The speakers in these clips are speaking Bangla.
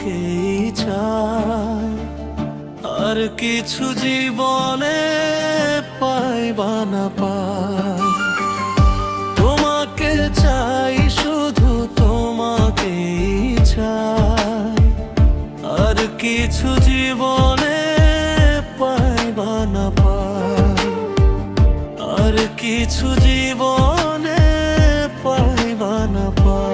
তোমাকেই চাই, আর কিছু জীবনে পাই বা না পাই। তোমাকে চাই, শুধু তোমাকেই চাই, আর কিছু জীবনে পাই বা না পাই, আর কিছু জীবনে পাই বা না পাই।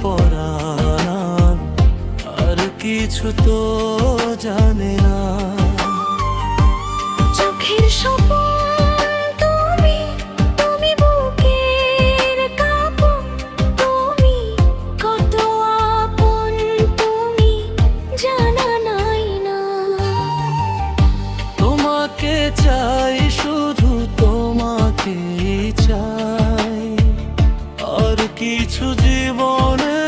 পরাণ আর কিছু তো জানে না। চোখের স্বপন তুমি, তুমি বুকের কাঁপন তুমি, কত আপন তুমি জানা নাই না। তোমাকে চাই, শুধু তোমাকেই চাই, আর কিছু জীবনে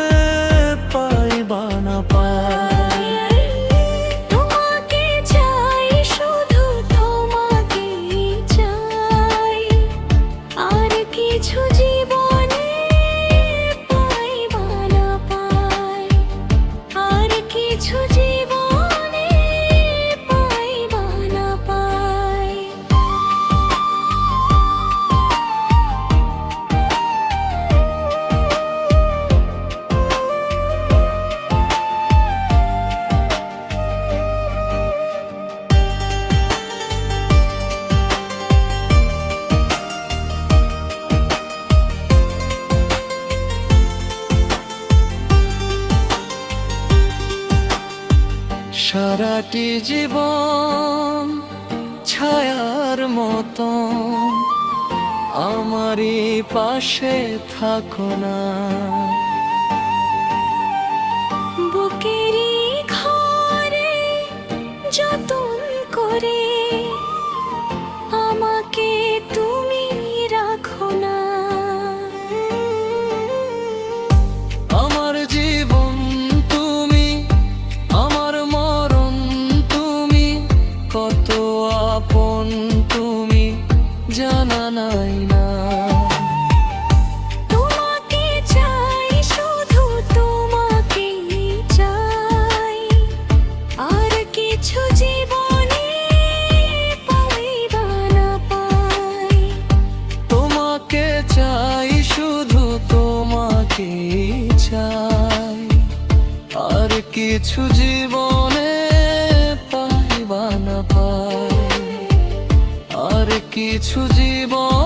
পাই বা না পাই। তোমাকে চাই, শুধু তোমাকেই চাই, আর কিছু জীবনে পাই বা না পাই, আর কিছু জীবনে পাই বা না পাই। সারাটি জীবন ছায়ার মতো আমারই পাশে থাকো না। বুকেরই ঘরে যতন করে আমাকে তুমি রাখো না। আমার জীবন তুমি, আমার মরণ তুমি, কত আপন তুমি জানা নাই না। তোমাকে চাই, শুধু তোমাকেই চাই, আর কিছু জীবনে পাই বা না পাই। তোমাকে চাই, শুধু তোমাকেই চাই, আর কিছু জীবনে পাই বা না পাই, আর কিছু জীবন